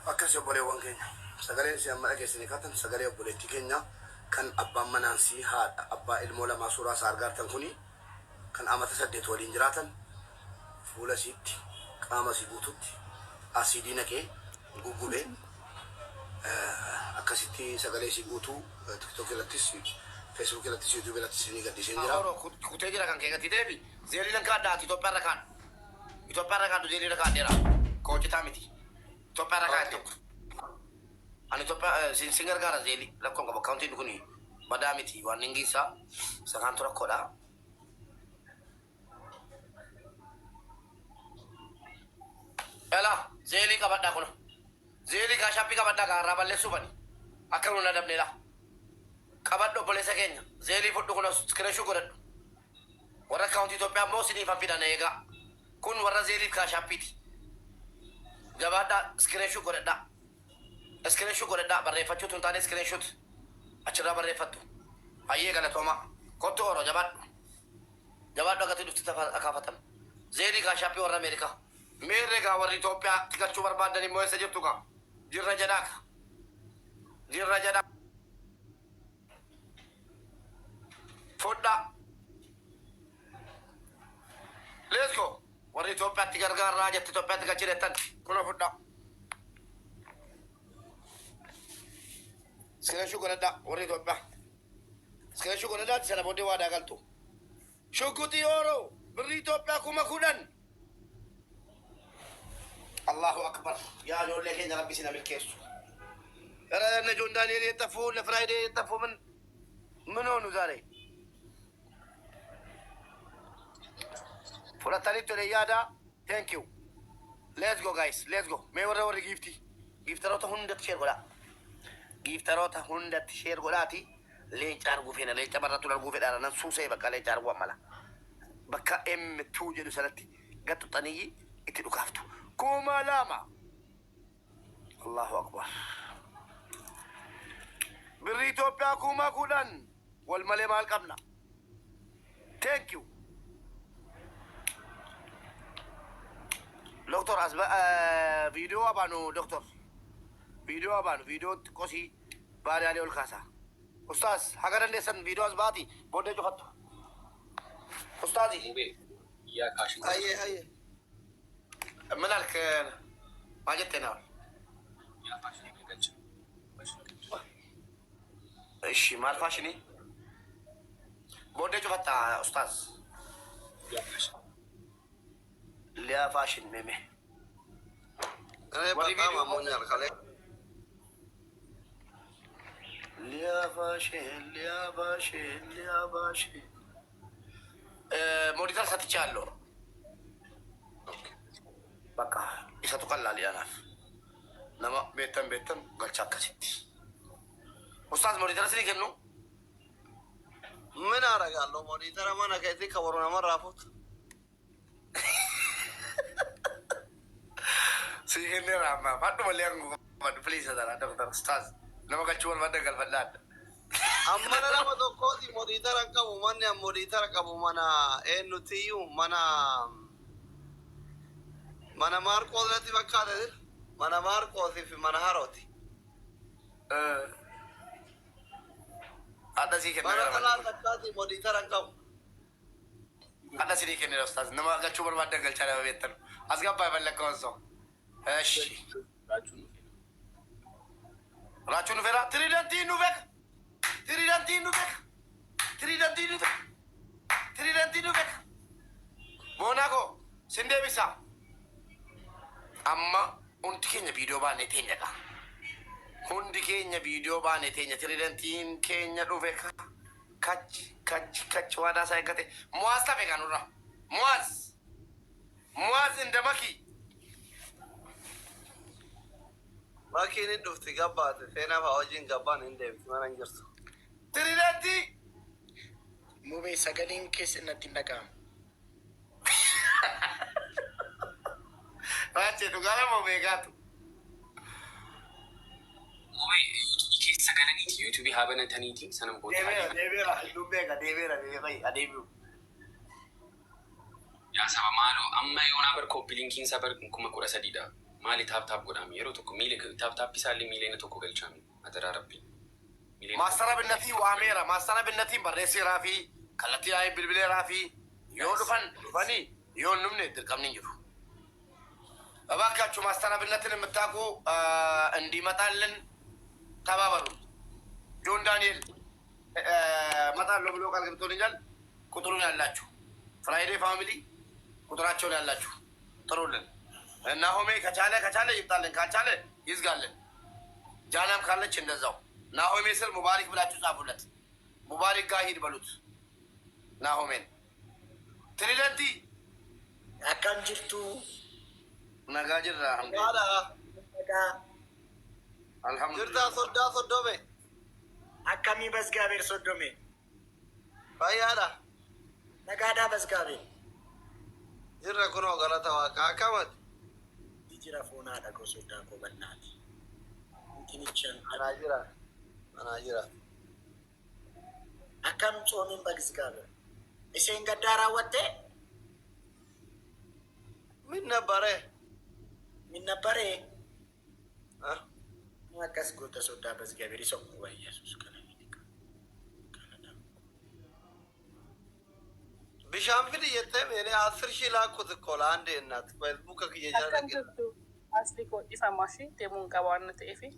Akkasii obboleewwan keenya sagalee si amma dhageessanii kaatan sagalee obboleettii keenya kan abbaan manaansii haadha abbaa ilmoo lamaa suuraa isaa argaartan kuni kan amata 8 waliin jiraatan fuula isiitti qaama isii guututti asiidii naqee guggubee akkasitti sagalee isii guutuu TikTok irrattis Facebook irrattis YouTube irrattis ni gadhiiseen jira. Kutee jira kan keegatti deebi zeelii lan kaaddaati Itoophiyaa irra kaaddu zeelii irra kaaddeera koochitaa miti. Topper rakat tu. Ani topper singer gara zeli. Lakon kau accounting kuni. Madam iti warning gisa. Sekarang tu rakoda. Ela zeli kabat dah kono. Zeli kashapi kabat dah kah rabal lesu bani. Akan mana dap nela. Kabat do boleh sekenya. Zeli foto kono screenshot kono. Warna accounting topper mau sini fafidah nega. Kun warna zeli kashapi ti. Jabada screenshot godhadha. Screenshot godhadha barreeffachuu tun taane screenshot achirraa barreeffattu. Hayyee galatooma. Kottu oro jabadhu. Jabadhu akkati dhufti akaafatan. Zeelii kaashaappii warra Ameerikaa. Meerree gaa warri Itoophiyaa tikachuu barbaadan immoo eessa jirtu kaa? Jirra jedhaa ka. Jirra jedhaa. Fudhaa. Let's go. Warri Itoophiyaatti gargaarraa jetti Itoophiyaatti gachireettan kuna fudhaa. Screenshot godhadhaa warri Itoophiyaa. Screenshot godhadhaatti sana booddee waadaa galtu. Shukkutii yeroo birrii Itoophiyaa 10,000. Allahu akbar. Yaa ijoollee keenya rabbi isin milkeessu. Gara najoon Daani'eel yettafuu na Firaayidee yettafuu min hoonu zaare. Fudhatanii tole yaada. Thank you. Let's go guys. Let's go. Mee warra gifti. Giftaroota hundatti share godhaa. Giftaroota hundatti share godhaati. Leenca arguu feena. Leenca barratu arguu fedhaadha. Nan suusee bakka leenca arguu ammala. Bakka M2 jedhu sanatti gattuxanii itti dhukaaftu. 2,000. Allahu akbar. Birrii Itoophiyaa 10,000. Wal malee maal qabna? Thank you. Doktor asba video abanu doktor. Video abanu video kosi bari ali ol kasa. Ustaz hagaran desan video asbati bode johat. Ustazi. Ya kashin. Haye. Manalk ma jettena. Ya kashin ganch. Ishi mal fashini. Bode johat ustaz. Ya kashin. Lia fashion meme. Kare pertama mau nyal kale. Lia fashion. Monitor satu calo. Baka isa tu kan lali anak. Nama betam galcak kasih. Ustaz monitor sini kan lo? Mana raga lo monitor mana kayak itu kawaran nama rafut. Sige ni Rama, paano maliang please adala doktor Ustaz. Nama kacuan pada galbalat. Amma na nama to kodi monitor ang kamu mana monitor kamu mana NTU mana Marco dati bakada mana Marco si mana Haroti. Ada sih kena. Mana kala kadi monitor ang kamu. Ada sih kena Ustaz. Nama kacuan pada galcara betan. Asgap apa balik konsol. Eshi. Racun vera. Tridanti nubek. Monaco. Sende bisa. amma hundi keenya viidiyoo baanee teenyadha. Hundi keenya viidiyoo baanee teenya tiriidantiin keenya dhufe kachi waadaa isaa eeggate muwaas tafe kanurra muwaas indamaki Makiin dhufti gabbaate seenaa fa'aa wajjin gabbaan hin deemti mana hin jirtu. tiriidantii Mubee sagaleen keessa natti hin dhaga'amu. Raachee dhugaara moo beekaatu? Keessa galaniiti yuutuubii haa banataniiti sanan booda Deebiira dubbeeka deebiira adeemiu. yaa saba maaloo amma yoonaa bar kooppilinkiin isaa bar 13,000 maali taap godhame yeroo tokko miila taap isaallee miileena tokko galchaame adaraa rabbi. Maastara binnatii waameera. Maastara binnatiin barreesseeraa fi kallattii yaa'ee bilbileeraa fi yoo dhufanii yoo hin dhufne dirqamni hin jiru. Ebaakaችሁ ማስተር አብነትን የምታውቁ እንዲመጣልን ተባበሩ። ጆን ዳንኤል እመጣለሁ ብሎ ቃል ገብቶልኛል። ቁጥሩን ያላችሁ ፍራይዴ ፋሚሊ ቁጥራቸውን ያላችሁ ጥሩልን። ናሆሜ ከቻለ ይምጣልን፣ ካልቻለ ይዝጋልን። ጃናም ካለች እንደዛው። ናሆሜ ስር ሙባሪክ ብላችሁ ጻፉለት። ሙባሪክ ጋር ሂድ በሉት ናሆሜን። ትሪደንቲ Akkam jirtu? nagaa jirra. Haadha Alhamdulillah. jirtaa soddaa soddome Akkamii Basgaabeer soddome? fayyaadha Nagaadhaa Basgaabeer. jirra kunoo galata waaqa akkamati Jijjiira foonaadha gosoddaa qobannaati. Intinichaan manaa jira akkam coomiin Basgaabeer? Isheen gaddaa raawwattee? minna bare Minna baree? Ah, Akkas goota soddaa Basgaabeer isa uwwa Yesuus kana miidhaga. bishaan fidi jettee meene 10,000 laakkuti kola hande ennaati feesbuuka kiyya jala Akkam dhaggeessa jirtu asli koo ifamaashi deemuun qaba waan ta'eefi.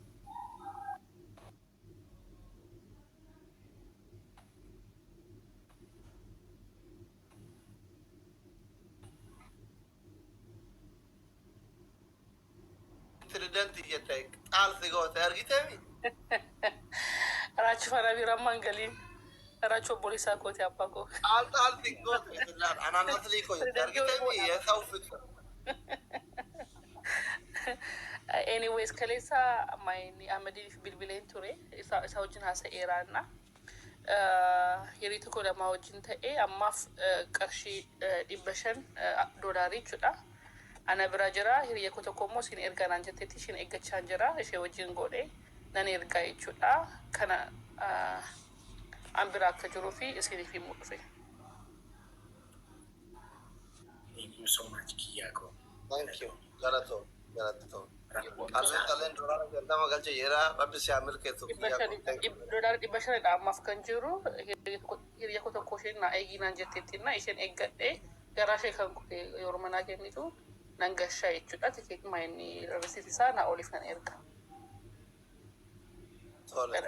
tiridanti jettee xaalsi goote argiteemi Raachi fana birammaan galiin raachi obboleessaa kooti abbaa koo. xaalsi goote anaan aslii koo jette argiteemi yeesa uffisa Anyways kaleessa maayini Ahmadiif bilbileen ture isa wajjin haasa'eeraanna. Hirii tokko lamaa wajjin ta'ee ammaaf qarshii $500 jechuudha. Ana bira jira hiriya koo tokko immoo isin ergaa naan jetteetti isin eeggachaa jira ishee wajjin godhee nan ergaa jechuudha. Kana an bira akka jiruu fi isiniif himuu dhufe. Thank you so much Kiyyaakoo. thank you galatoo qaleen duraara galdama galche yeraa rabbi si haa milkeessu $500 ammaaf kan jiru hiriya koo tokko isheen na eegii naan jetteetti na isheen eeggadhee garaa ishee kan yeroo manaa kennitu nan gashaa jechuudha. Tikeet maayinni rasiit isaa na oliif nan erga. tole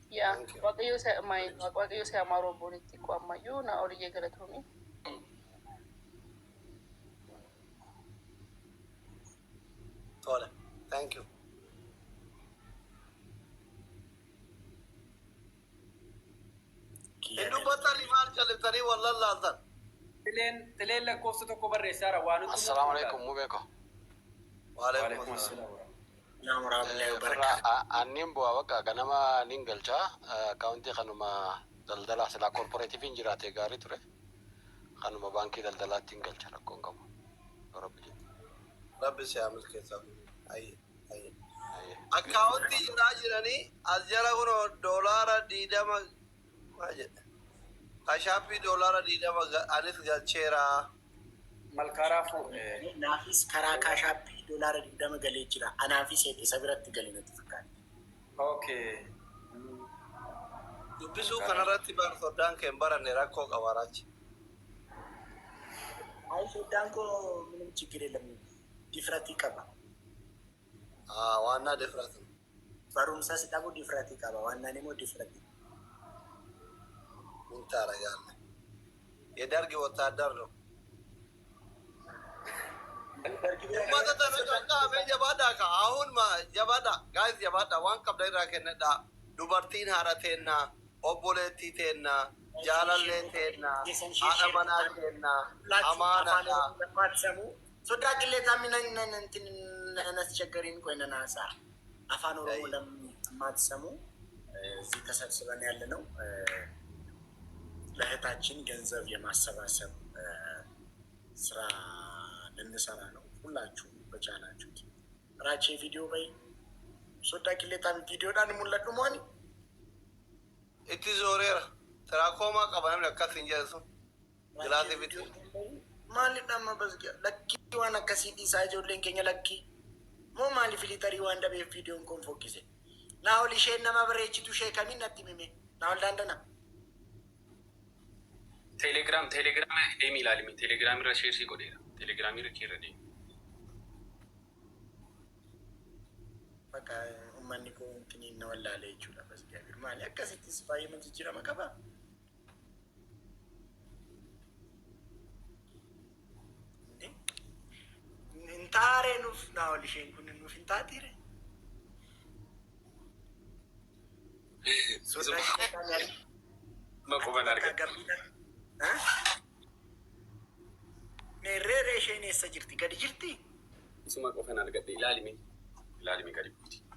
Yaa waaqayyo isa amaaroo boonitti ko ammayyuu na oliyyee galatoomii. tole thank you hin dubbatani maal calliftanii wallan laaltan Tileen lakkoofsa tokko barreessaara waan nuti. Assalamu alaikum mubeko. waalaikum assalam Naam Rabbillahi wa barakaatuh. Annin bu'a bakka ganama nin galcha akaawuntii kanuma daldalaa silaa korporeetiifiin jiraate gaarii ture. Kanuma baankii daldalaatti hin galcha rakkoon qabu. Rabbi jedhu. rabbi si haa milkeessu ayye akkaawuntii jiraa jiranii as jala kunoo doolaara 20 maa jedhe kashaappii doolaara 20 anis galcheera Malkaaraaf Naafis karaa kaashaappii $20 galee jira. Anaafis isa biratti galee natti fakkaata. okay. dubbisuu kanarratti bar soddaan kee hin baranne rakkoo qabaaraachi Ayi soddaan koo ምንም ችግር የለም. Difratii qaba. ዋና ድፍረት ነው Barumsas dhabu difratii qaba. Waannaan immoo difratii. ምን ታደርጋለህ የደርግ ወታደር ነው Ummata tana qaqqaabee jabaadhaa ka ahun ma jabaadha gaayis jabaadha waan qabda irraa kennadha dubartiin haadha teennaa obboleettii teennaa jaalallee teennaa haadha manaa teennaa amaanadha sodaa qilleetaa minan nasቸገሪን ቆይነ ናሳ አፋን ኦሮሞ ለማትሰሙ እዚህ ተሰብስበን ያለ ነው ለእህታችን ገንዘብ የማሰባሰብ ስራ ልንሰራ ነው ሁላችሁ በቻላችሁት ራቼ ቪዲዮ በይ ሶዳ ቂሌታን ቪዲዮ ዳን ሙለዱ ሞኒ እቲ ዞሬራ ትራኮማ ቀባንም ለካት እንጀሱ ግላቴ ቢት ማሊ ደማ በዝጊያ ለኪ ዋና ከሲዲ ሳጆሌን ከኛ ለኪ ሞ ማሊ ፊሊተሪ ዋንዳ በ ቪዲዮን ኮንፎኪሴ ናውሊ ሼና ማብሬቺቱ ሼ ከሚን ነጥሚሜ ናውል ዳንደና ቴሌግራም ኤሚል አልሚ ቴሌግራም ራ ሼር ሲቆዴራ ቴሌግራም ይርኪረዲ በቃ ማንኮ እንትን ነው ወላለ ይችላል በዝጊያ ቢር ማሊ አከሲቲ ስፋይ ምን ትጅራ መከባ እንታሬ ኑፍ ናውል ሼን ኩን ኑፍ እንታቲሬ ሶዳ ታኛል መቆበል አርገ ሜሬሬ ሼን እሰ ጅርቲ ገድ ጅርቲ ሱማ ቆፈን አርገ ላሊሚ gadi buti